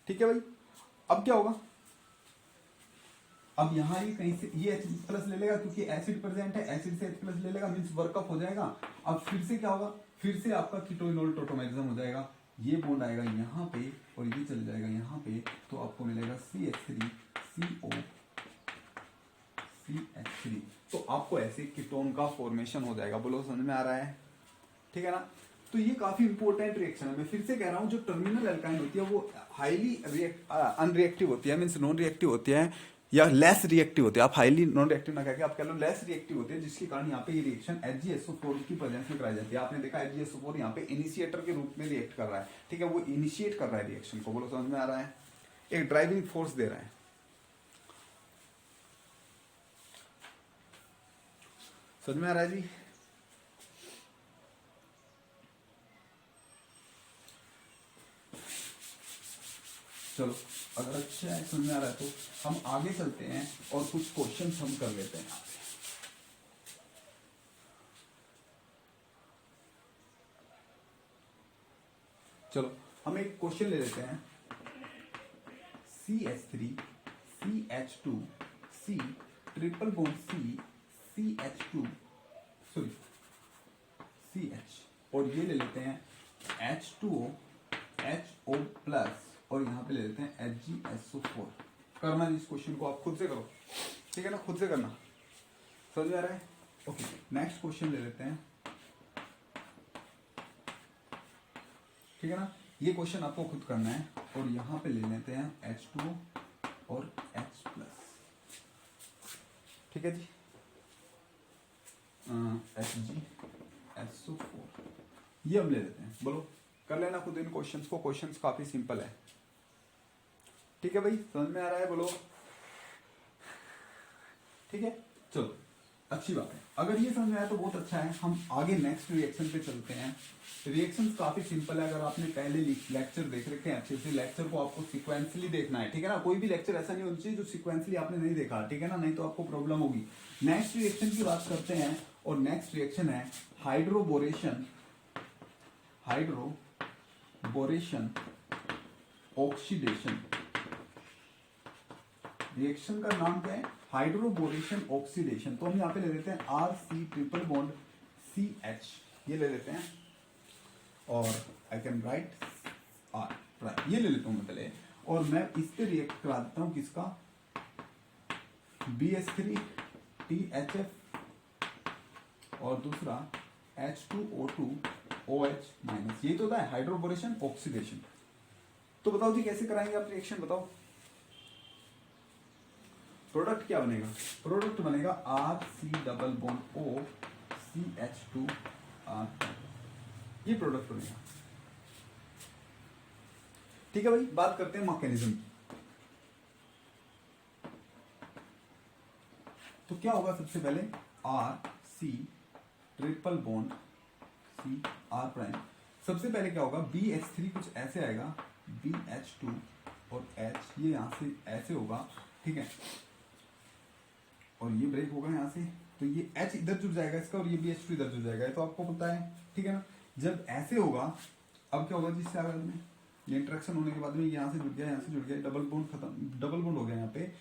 ठीक है भाई। अब क्या होगा, अब यहां ये कहीं से ये H+ ले लेगा क्योंकि एसिड प्रेजेंट है, एसिड से H+ ले लेगा मींस वर्कअप हो जाएगा। अब फिर से क्या होगा, फिर से आपका कीटोइनोल टोटेमरिज्म हो जाएगा, ये बॉन्ड आएगा यहाँ पे और ये चले जाएगा यहाँ पे, तो आपको मिलेगा CH3 CO CH3। तो आपको ऐसे कीटोन का फॉर्मेशन हो जाएगा। बोलो समझ में आ रहा है, ठीक है ना। तो ये काफी इंपॉर्टेंट रिएक्शन है। मैं फिर से कह रहा हूं, जो टर्मिनल एल्काइन होती है वो हाईली अनरिएक्टिव होती है, मींस नॉन रिएक्टिव होती है या लेस रिएक्टिव होती है। आप हाईली नॉन रिएक्टिव ना कह के आप कह लो लेस रिएक्टिव होती है, जिसके कारण यहाँ पे ये रिएक्शन HgSO4 की प्रेजेंस में कराई जाती है। आपने देखा HgSO4 यहाँ पे इनिशिएटर के रूप में रिएक्ट कर रहा है, ठीक है, वो इनिशिएट कर रहा है रिएक्शन को। बोलो समझ में आ रहा है, एक ड्राइविंग फोर्स दे रहा है। समझ में आ रहा है जी? चलो, अगर अच्छा है, समझ में आ रहा है, तो हम आगे चलते हैं और कुछ क्वेश्चन हम कर लेते हैं यहाँ पे। चलो, हम एक क्वेश्चन ले लेते हैं। CH3 CH2 C triple bond CH2 sorry CH, और ये ले लेते हैं H2O HO प्लस, और यहाँ पे ले लेते हैं HgSO4। करना इस क्वेश्चन को आप खुद से करो, ठीक है ना, खुद से करना। समझ में आ रहा है? ओके, नेक्स्ट क्वेश्चन ले लेते हैं, ठीक है ना। ये क्वेश्चन आपको खुद करना है, और यहाँ पे ले लेते हैं H2O और H प्लस, ठीक है जी। HgSO4 ये हम ले लेते हैं। बोलो, कर लेना खुद इन क्वेश्चंस को, क्वेश्चंस काफी सिंपल है, ठीक है भाई, समझ में आ रहा है? बोलो, ठीक है। चलो, अच्छी बात है, अगर ये समझ में आया तो बहुत अच्छा है। हम आगे नेक्स्ट रिएक्शन पे चलते हैं। रिएक्शंस काफी सिंपल है। अगर आपने पहले लेक्चर देख रखे हैं अच्छे से, लेक्चर को आपको सिक्वेंसली देखना है, ठीक है ना। कोई भी लेक्चर ऐसा नहीं होना चाहिए जो सिक्वेंसली आपने नहीं देखा, ठीक है ना, नहीं तो आपको प्रॉब्लम होगी। नेक्स्ट रिएक्शन की बात करते हैं, और नेक्स्ट रिएक्शन है हाइड्रोबोरेशन ऑक्सीडेशन। रिएक्शन का नाम क्या है? Hydroboration oxidation. तो हम यहाँ पे ले लेते हैं RC ट्रिपल बॉन्ड CH, ये ले लेते हैं, और I can write R prime, ये ले लेता हूं मैं पहले, और मैं इस पे रिएक्ट करा देता हूं किसका? BH3 THF, और दूसरा H2O2 OH माइनस। ये तो होता है हाइड्रोबोरेशन ऑक्सीडेशन। तो बताओ जी, कैसे कराएंगे आप रिएक्शन, बताओ। प्रोडक्ट क्या बनेगा? प्रोडक्ट बनेगा RC double bond O CH2R, ये प्रोडक्ट बनेगा, ठीक है भाई। बात करते हैं मैकेनिज्म की। तो क्या होगा? सबसे पहले RC triple bond CR prime. सबसे पहले क्या होगा? BH3 कुछ ऐसे आएगा, BH2 और H, ये यहां से ऐसे होगा, ठीक है, और ये ब्रेक होगा यहाँ से, तो ये H इधर जुड़ जाएगा इसका, और ये BH2 इधर जुड़ जाएगा, तो आपको पता है, ठीक है ना। जब ऐसे होगा, अब क्या होगा? जिससे आगे में ये इंटरेक्शन होने के बाद में यहाँ से जुड़ गया, यहाँ से जुड़ गया, डबल बॉन्ड खत्म, डबल बॉन्ड हो गया यहाँ पे।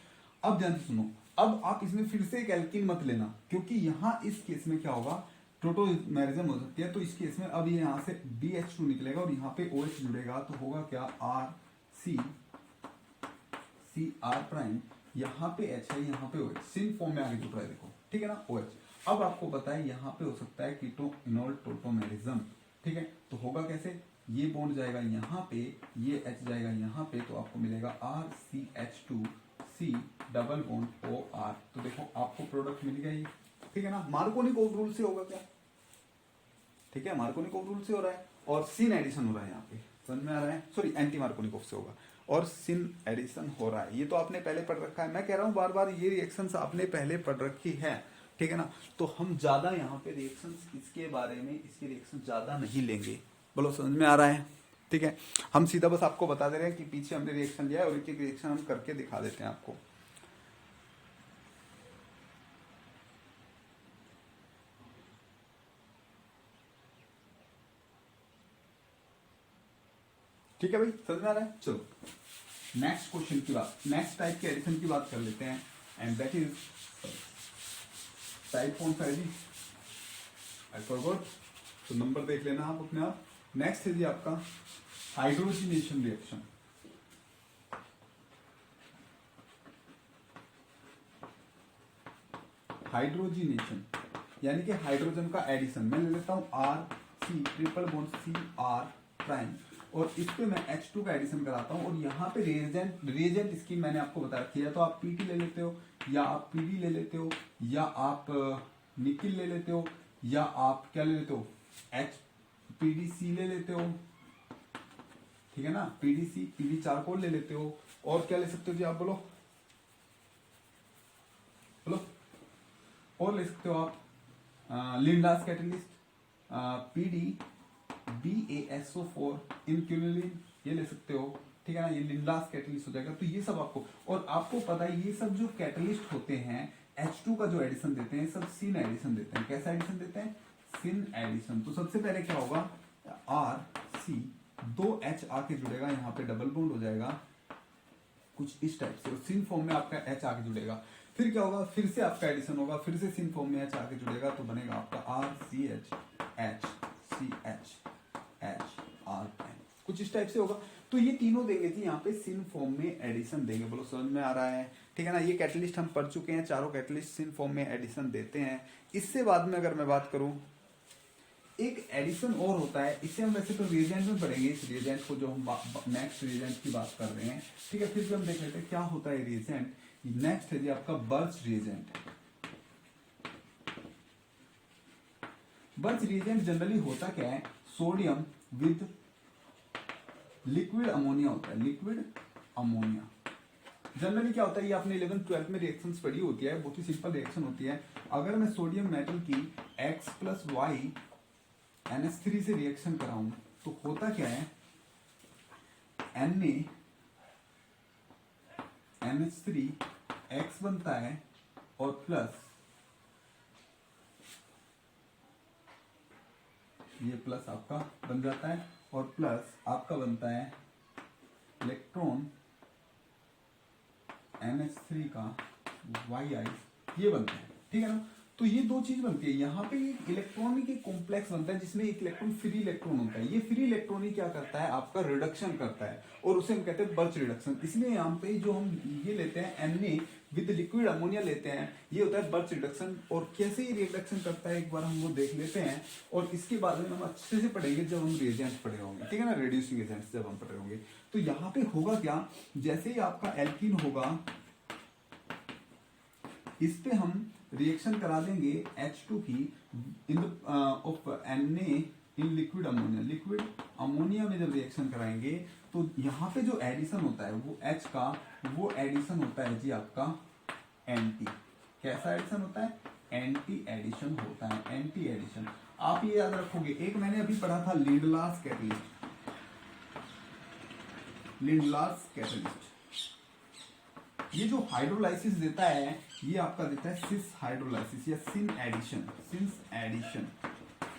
अब ध्यान से सुनो, अब आप इसमें फिर से एक एल्किन मत लेना, क्योंकि यहाँ इस केस में क्या होगा? टोटोमेरिज्म हो सकती है। तो इस केस में अब ये यहाँ से BH2 निकलेगा, और यहाँ पे OH जुड़ेगा, तो होगा क्या? RC प्राइम, यहाँ पे H है, यहाँ पे OH, सिन फॉर्म में आगे जुड़ रहा है, देखो, ठीक है ना, OH। अब आपको पता है यहाँ पे हो सकता है कीटो इनोल टोटोमेरिज्म, ठीक है। तो होगा कैसे? ये बॉन्ड जाएगा यहाँ पे, ये H जाएगा यहाँ पे, तो आपको मिलेगा RCH2C डबल बॉन्ड OR। तो देखो आपको प्रोडक्ट मिल गया, ठीक है ना। मार्कोनिकोव रूल से होगा क्या? ठीक है, मार्कोनिकोव रूल से हो रहा है, और सिन एडिशन हो रहा है यहाँ पे, समझ में आ रहा है? सॉरी, एंटी मार्कोनिकोव से होगा, और सिन एडिशन हो रहा है। ये तो आपने पहले पढ़ रखा है, मैं कह रहा हूं बार बार, ये रिएक्शंस आपने पहले पढ़ रखी है, ठीक है ना। तो हम ज्यादा यहाँ पे रिएक्शंस इसके बारे में, इसके रिएक्शन ज्यादा नहीं लेंगे। बोलो, समझ में आ रहा है? ठीक है, हम सीधा बस आपको बता दे रहे हैं कि पीछे हमने रिएक्शन लिया है, और एक रिएक्शन हम करके दिखा देते हैं आपको। ठीक है भाई, समझ में आ रहा है? चलो, नेक्स्ट क्वेश्चन की बात, नेक्स्ट टाइप के एडिशन की बात कर लेते हैं, एंड दैट इज टाइप कौन सा है जी? आई फॉरगॉट, तो नंबर देख लेना आप अपने आप। नेक्स्ट है जी आपका हाइड्रोजिनेशन रिएक्शन। हाइड्रोजिनेशन यानी कि हाइड्रोजन का एडिशन। मैं ले लेता हूं RC triple bond CR prime, और इस पे मैं H2 का एडिशन कराता हूं, और यहाँ पे रिएजेंट स्कीम मैंने आपको बता रखी है। तो आप PT ले लेते हो, या आप PD ले लेते हो, या आप निकिल ले लेते हो, या आप क्या ले लेते हो? HPDC ले लेते हो, ठीक है ना, पीडीसी, पीडी चारकोल ले लेते हो, और क्या ले सकते हो जी आप बोलो, बोलो, और ले सकते हो आप लिंडास कैटलिस्ट, पीडी BaSO4 इंक्यूलिन, ये ले सकते हो, ठीक है ना, ये लिंडास कैटलिस्ट हो जाएगा। तो ये सब आपको, और आपको पता है ये सब जो कैटलिस्ट होते हैं H2 का जो एडिशन देते हैं सब सिन एडिशन देते हैं। कैसा एडिशन देते हैं? Syn addition. तो सबसे पहले क्या होगा, RC, 2H आके जुड़ेगा, यहाँ पे डबल बॉन्ड हो जाएगा कुछ इस टाइप से, और सिन फॉर्म में आपका H आके जुड़ेगा। फिर क्या होगा, फिर से आपका एडिशन होगा, फिर से सिन फॉर्म में H आके जुड़ेगा, तो बनेगा आपका RCH HCH HRN, कुछ इस टाइप से होगा। तो ये तीनों देंगे जी यहाँ पे सिन फॉर्म में एडिशन देंगे। बोलो समझ में आ रहा है? ठीक है ना, ये कैटलिस्ट हम पढ़ चुके हैं, चारों कैटलिस्ट सिन फॉर्म में एडिशन देते हैं। इससे बाद में अगर मैं बात करूं, एक एडिशन और होता है, इसे हम वैसे तो रिएजेंट में पढ़ेंगे, इस रिएजेंट को जो हम नेक्स्ट रिएजेंट की बात कर रहे हैं, ठीक है। फिर भी हम देख लेते हैं क्या होता है रिएजेंट। नेक्स्ट है जी आपका birch reagent. Birch reagent generally होता क्या है, सोडियम विद लिक्विड अमोनिया होता है, लिक्विड अमोनिया। जनरली क्या होता है, ये आपने 11th 12th में रिएक्शंस पढ़ी होती है, बहुत ही सिंपल रिएक्शन होती है। अगर मैं सोडियम मेटल की X+Y NH3 से रिएक्शन कराऊं तो होता क्या है, Na NH3 X बनता है और प्लस ये प्लस आपका बन जाता है, और प्लस आपका बनता है इलेक्ट्रॉन NH3 का YI, ये बनता है, ठीक है ना। तो ये दो चीज बनती है, यहाँ पे एक इलेक्ट्रॉनिक एक कॉम्प्लेक्स बनता है जिसमें एक इलेक्ट्रॉन फ्री इलेक्ट्रॉन होता है। ये फ्री इलेक्ट्रॉन ही क्या करता है, आपका रिडक्शन करता है, और उसे हम कहते हैं बर्च रिडक्शन। इसलिए यहाँ पे जो हम ये लेते हैं Na विद लिक्विड अमोनिया लेते हैं, ये होता है बर्च रिडक्शन। और कैसे ये रिडक्शन करता है एक बार हम वो देख लेते हैं, और इसके बाद में हम अच्छे से पढ़ेंगे जब हम रिएजेंट पढ़े होंगे, ठीक है ना, रिड्यूसिंग एजेंट्स जब हम पढ़े होंगे। तो यहाँ पे होगा क्या, जैसे ही आपका एल्कीन होगा, इस पे हम रिएक्शन करा देंगे H2 की in of Na in liquid ammonia. Liquid ammonia में जब रिएक्शन कराएंगे तो यहाँ पे जो एडिशन होता है वो H का, वो एडिशन होता है जी आपका एंटी। कैसा एडिशन होता है? एंटी एडिशन होता है, एंटी एडिशन। आप ये याद रखोगे, एक मैंने अभी पढ़ा था लिंडलास कैटलिस्ट, लिंडलास कैटलिस्ट। ये जो हाइड्रोलाइसिस देता है, ये आपका देता है सिस हाइड्रोलाइसिस या सिन एडिशन, सिंस एडिशन,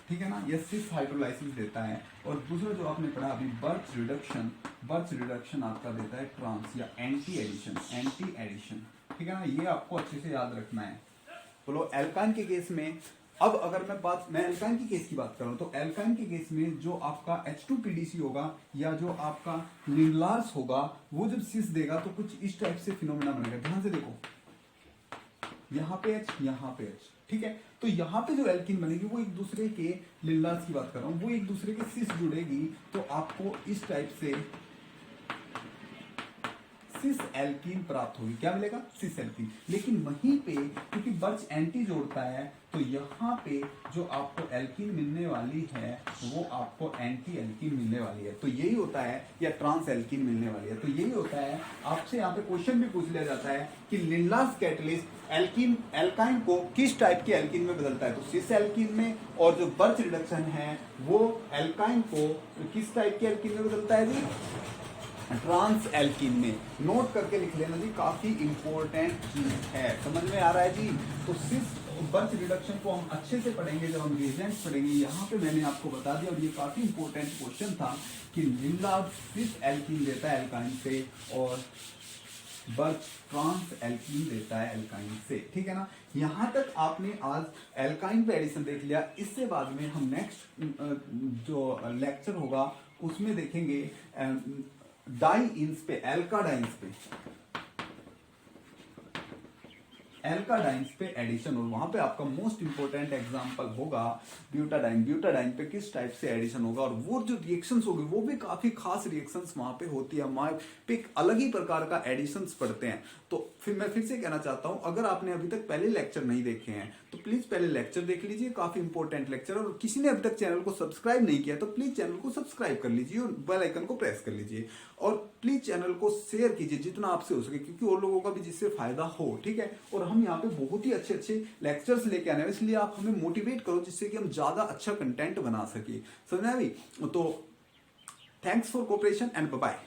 ठीक है ना, ये सिस हाइड्रोलाइसिस देता है। और दूसरा जो आपने पढ़ा अभी बर्च रिडक्शन, बर्च रिडक्शन आपका देता है ट्रांस या एंटी एडिशन, एंटी एडिशन, ठीक है ना। ये आपको अच्छे से याद रखना है। बोलो एल्काइन के केस में, अब अगर मैं एल्काइन की केस की बात करूं तो एल्काइन के केस में जो आपका H2PDC होगा या जो आपका लिंडलार्स होगा, वो जब सिस देगा तो कुछ इस टाइप से फिनोमेना बनेगा। ध्यान से देखो, यहाँ पे H, यहाँ पे H, ठीक है। तो यहाँ पे जो एल्कीन बनेगी वो एक दूसरे के, लिंडलार्स की बात कर रहा हूं, वो एक दूसरे के सिस जुड़ेगी, तो आपको इस टाइप से सिस एल्कीन प्राप्त होगी। क्या मिलेगा? Cis alkene. लेकिन वहीं पे क्योंकि बर्च एंटी जोड़ता है, तो यहाँ पे जो आपको एल्कीन मिलने वाली है वो आपको एंटी एल्कीन मिलने वाली है। तो यही होता है, या ट्रांस एल्कीन मिलने वाली है। तो यही होता है, आपसे यहाँ पे क्वेश्चन भी पूछ लिया जाता है कि लिंडलास कैटलिस्ट एल्कीन, एल्काइन को किस टाइप के एल्कीन में बदलता है, तो सिस एल्कीन में। और जो बर्च रिडक्शन है वो एल्काइन को किस टाइप के एल्कीन में बदलता है जी? ट्रांस एल्कीन में। नोट करके लिख लेना जी, काफी इंपॉर्टेंट चीज है। समझ में आ रहा है जी? तो सिस बर्च रिडक्शन को हम अच्छे से पढ़ेंगे जब हम रिएजेंट्स पढ़ेंगे। यहाँ पे मैंने आपको बता दिया, और ये काफी इंपॉर्टेंट क्वेश्चन था कि लिंडलार्स सिस एल्कीन देता है एल्काइन से, और बर्च ट्रांस एल्कीन देता है एल्काइन से, ठीक है ना। यहां तक आपने आज एल्काइन पे एडिशन देख लिया। इससे बाद में हम नेक्स्ट जो लेक्चर होगा उसमें देखेंगे डाई इन्स पे, एल्काडाइंस पे। एल्काडाइंस पे एडिशन, और वहां पे आपका मोस्ट इंपॉर्टेंट एग्जांपल होगा ब्यूटाडाइन। ब्यूटाडाइन पे किस टाइप से एडिशन होगा, और वो जो रिएक्शंस होगी वो भी काफी खास रिएक्शंस वहां पे होती है, वहां पे एक अलग ही प्रकार का एडिशंस पड़ते हैं। तो फिर मैं फिर से कहना चाहता हूं, अगर आपने अभी तक पहले लेक्चर नहीं देखे हैं तो प्लीज पहले लेक्चर देख लीजिए, काफी इंपॉर्टेंट लेक्चर। और किसी ने अभी तक चैनल को सब्सक्राइब नहीं किया तो प्लीज चैनल को सब्सक्राइब कर लीजिए और बेल आइकन को प्रेस कर लीजिए, और प्लीज चैनल को शेयर कीजिए जितना आपसे हो सके, क्योंकि और लोगों का भी जिससे फायदा हो, ठीक है। और हम यहाँ पे बहुत ही अच्छे अच्छे लेक्चर्स लेके आने हैं, इसलिए आप हमें मोटिवेट करो जिससे कि हम ज्यादा अच्छा कंटेंट बना सके। समझ में आई? तो thanks for cooperation and bye bye.